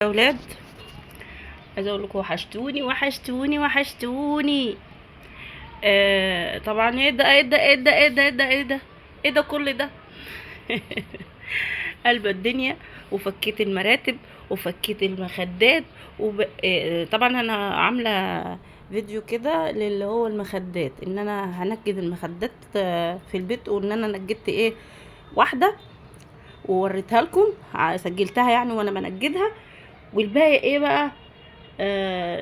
يا اولاد، عايزه اقول لكم وحشتوني وحشتوني وحشتوني. طبعا ايه ده كل ده. قلب الدنيا، وفكيت المراتب وفكيت المخدات طبعا انا عامله فيديو كده للي هو المخدات، ان انا هنجد المخدات في البيت، وان انا نجدت ايه واحده ووريتها لكم، سجلتها يعني وانا بنجدها. والباقي ايه بقى؟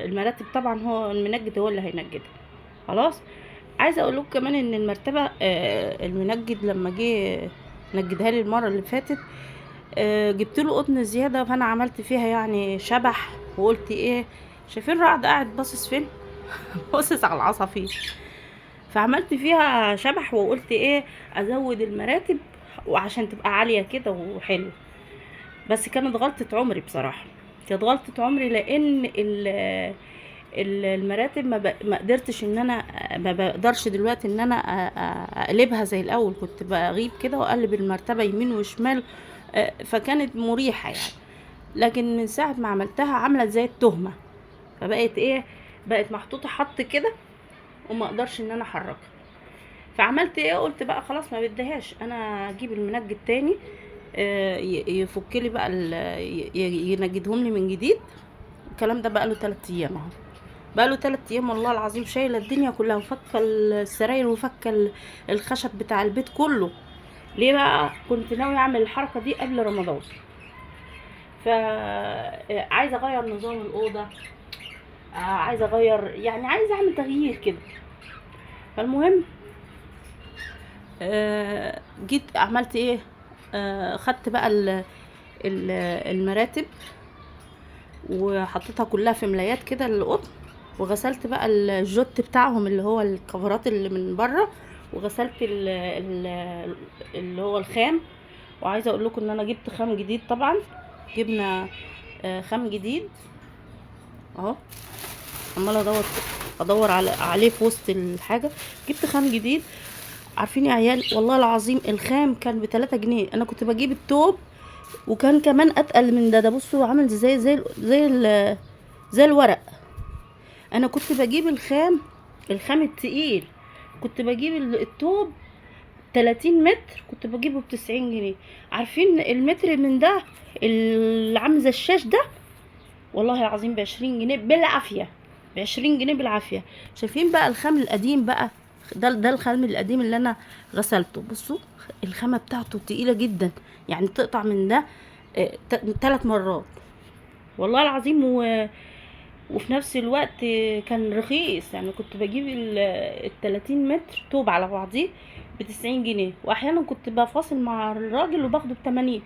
المراتب طبعا هو المنجد هو اللي هينجدها. خلاص. عايزه اقول لكم كمان ان المرتبه المنجد لما جه نجدها لي المره اللي فاتت، جبت له قطن زياده، فانا عملت فيها يعني شبح، وقلت ايه؟ شايفين رعد قاعد باصص فين؟ باصص على العصافير. فعملت فيها شبح وقلت ايه؟ ازود المراتب وعشان تبقى عاليه كده وحلو. بس كانت غلطة عمري بصراحة، كانت غلطة عمري، لان المراتب ما قدرتش ان انا، ما بقدرش دلوقتي ان انا اقلبها زي الاول. كنت بغيب كده واقلب المرتبة يمين وشمال، فكانت مريحة يعني. لكن من ساعة ما عملتها عملت زي التهمة، فبقت ايه؟ بقت محطوطة حط كده وما اقدرش ان انا احركها. فعملت ايه؟ قلت بقى خلاص ما بديهاش، انا اجيب المنجد تاني يفك لي بقى ينجدهم لي من جديد. الكلام ده بقى له 3 ايام اهو، بقى له 3 ايام والله العظيم، شايله الدنيا كلها وفك السراير وفك الخشب بتاع البيت كله. ليه بقى؟ كنت ناوي اعمل الحركه دي قبل رمضان. عايزه اغير نظام الاوضه، عايزه اغير يعني، عايزه اعمل تغيير كده. فالمهم جيت عملت ايه؟ خدت بقى المراتب وحطيتها كلها في ملايات كده للقطن، وغسلت بقى الجوت بتاعهم اللي هو الكفرات اللي من بره، وغسلت اللي هو الخام. وعايزه اقول لكم ان انا جبت خام جديد طبعا، جبنا خام جديد اهو. عماله ادور عليه في وسط الحاجه. جبت خام جديد. عارفين يا عيال والله العظيم الخام كان ب3 جنيه، انا كنت بجيب التوب وكان كمان اتقل من ده بصوا عامل زي الورق. انا كنت بجيب الخام التقيل، كنت بجيب التوب 30 متر كنت بجيبه ب90 جنيه. عارفين المتر من ده اللي عامل زي الشاش ده؟ والله العظيم ب20 جنيه بالعافية، ب20 جنيه بالعافية. شايفين بقى الخام القديم بقى؟ ده الخام القديم اللي انا غسلته. بصوا الخامة بتاعته تقيلة جدا، يعني تقطع من ده 3 مرات والله العظيم. وفي نفس الوقت كان رخيص، يعني كنت بجيب 30 متر طوب على بعضيه ب90 جنيه، واحيانا كنت بفاصل مع الراجل وباخده ب80.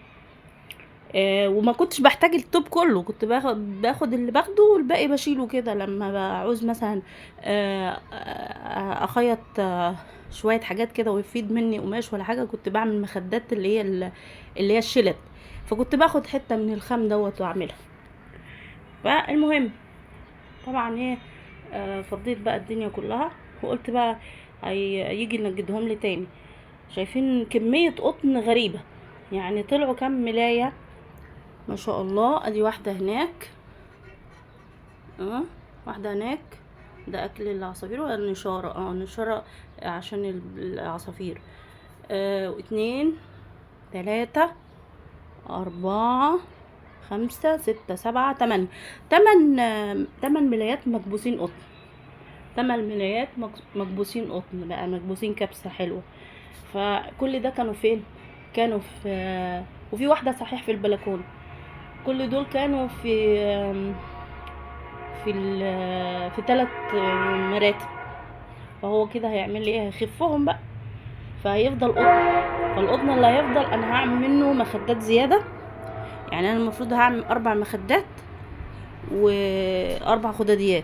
وما كنتش بحتاج التوب كله، كنت باخد اللي باخده والباقي بشيله كده لما بعوز مثلا اخيط شويه حاجات كده ويفيد مني قماش ولا حاجه. كنت بعمل مخدات اللي هي الشلت، فكنت باخد حته من الخام دوت واعملها. فالمهم طبعا ايه، فضيت بقى الدنيا كلها وقلت بقى هيجي نجدهم لي تاني. شايفين كمية قطن غريبة؟ يعني طلعوا كام ملاية ما شاء الله. ادي واحدة هناك، واحدة هناك، ده اكل العصافير ولا النشارة؟ النشارة عشان العصافير. 2 3 4 5 6 7 8 8 ملايات مكبوسين قطن. 8 ملايات مكبوسين قطن بقى، مكبوسين كبسة حلوة. فكل ده كانوا فين؟ كانوا في وفي واحدة صحيح في البلكونة. كل دول كانوا في 3 مراتب. فهو كده هيعمل لي ايه؟ هيخفهم بقى، فهيفضل قطن. فالقطن اللي هيفضل انا هعمل منه مخدات زيادة. يعني انا المفروض هعمل 4 مخدات و4 خداديات.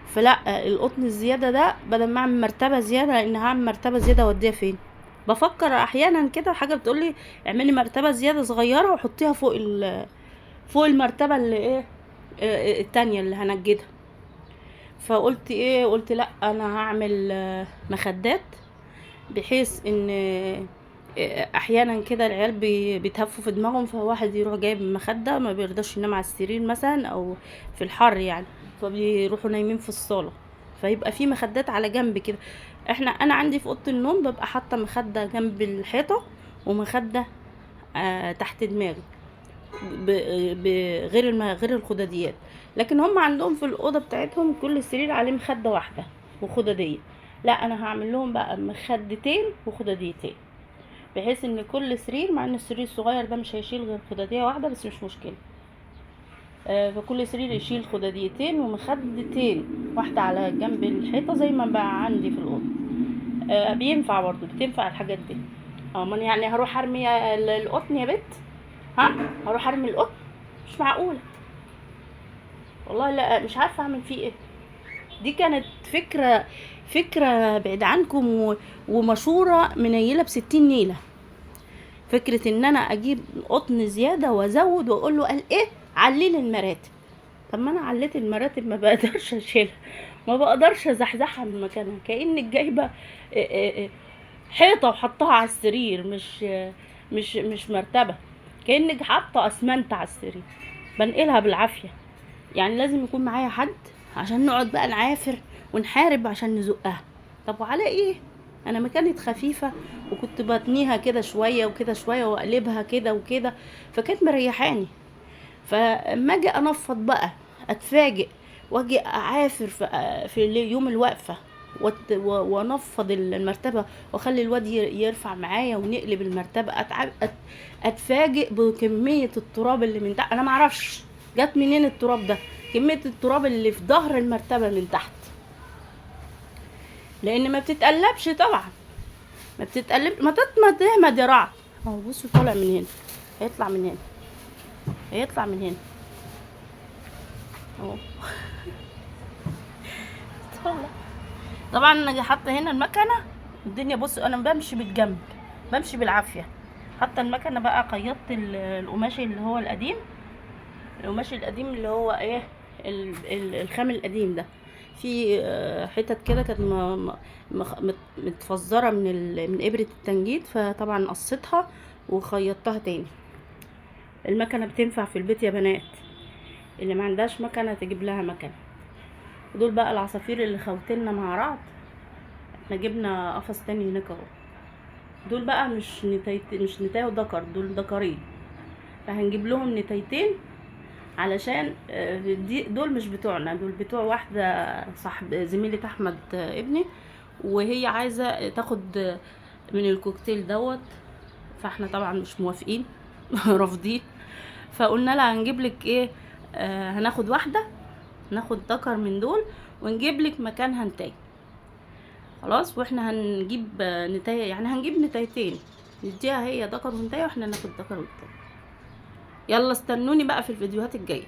فلا القطن الزياده ده بدل ما اعمل مرتبه زياده، لان هعمل مرتبه زياده اوديها فين؟ بفكر احيانا كده حاجه بتقولي اعملي مرتبه زياده صغيره وحطيها فوق المرتبه اللي ايه، التانية اللي هنجدها. فقلت ايه؟ قلت لا انا هعمل مخدات، بحيث ان احيانا كده العيال بيتهفوا في دماغهم، فواحد يروح جايب مخده، ما بيرضاش ينام على السرير مثلا او في الحر يعني، فبيروحوا نايمين في الصاله، فيبقى في مخدات على جنب كده. انا عندي في اوضه النوم ببقى حاطه مخده جنب الحيطه، ومخده تحت دماغي، غير الخداديات. لكن هم عندهم في الاوضه بتاعتهم كل سرير عليه مخده واحده وخداديه، لا انا هعمل لهم بقى مخدتين وخداديتين، بحيث ان كل سرير، مع ان السرير الصغير ده مش هيشيل غير خداديه واحده بس مش مشكله، فكل سرير يشيل خداديتين ومخدتين، واحده على جنب الحيطه زي ما بقى عندي في الاوضه. بينفع برضو، بتنفع الحاجات دي. من يعني هروح ارمي القطن يا بت؟ ها، هروح ارمي القطن؟ مش معقوله والله، لا مش عارفه اعمل فيه ايه. دي كانت فكره بعيد عنكم ومشوره منيله بستين نيله. فكرة ان انا اجيب قطن زيادة وازود واقول له قال ايه عليل المراتب. طب ما انا عليت المراتب ما بقدرش اشيلها، ما بقدرش ازحزحها من مكانها، كأنك جايبة حيطة وحطها على السرير، مش مرتبة، كأنك حاطة اسمنت على السرير، بنقلها بالعافية. يعني لازم يكون معايا حد عشان نقعد بقى نعافر ونحارب عشان نزقها. طب وعلى ايه؟ انا ما كانت خفيفه، وكنت بتنيها كده شويه وكده شويه واقلبها كده وكده، فكانت مريحاني. فاما اجي انفض بقى اتفاجئ، واجي اعافر في يوم الوقفه، وانفض المرتبه واخلي الواد يرفع معايا ونقلب المرتبه، اتفاجئ بكميه التراب اللي من تحت. انا معرفش جت منين التراب ده، كميه التراب اللي في ظهر المرتبه من تحت، لان ما بتتقلبش طبعا، ما بتتقلب، ما تهمد يا رعد. اهو بصوا طالع من هنا، هيطلع من هنا، هيطلع من هنا اهو. طبعا انا حاطه هنا المكنه، الدنيا بصوا انا بمشي بالجنب، بمشي بالعافيه. حتى المكنه بقى قيدت القماش اللي هو القديم، القماش القديم اللي هو ايه، الخام القديم ده، في حتت كده كانت متفزره من ابره التنجيد، فطبعا قصيتها وخيطتها تاني. المكنه بتنفع في البيت يا بنات، اللي ما عندهاش مكنه تجيب لها مكنه. دول بقى العصافير اللي خوتلنا مع بعض، احنا جبنا قفص تاني هناك اهو. دول بقى مش نتايه وذكر، دول ذكرين، فهنجيب لهم نتايتين علشان دول مش بتوعنا، دول بتوع واحدة صاحب زميلة احمد ابني، وهي عايزة تاخد من الكوكتيل دوت، فاحنا طبعا مش موافقين رافضين. فقلنا لها هنجيب لك ايه، هناخد واحدة، ناخد ذكر من دول ونجيب لك مكانها نتاي خلاص. واحنا هنجيب نتاية، يعني هنجيب نتايتين نديها هي ذكر ونتاية، واحنا ناخد ذكر ونتاية. يلا استنوني بقى في الفيديوهات الجايه.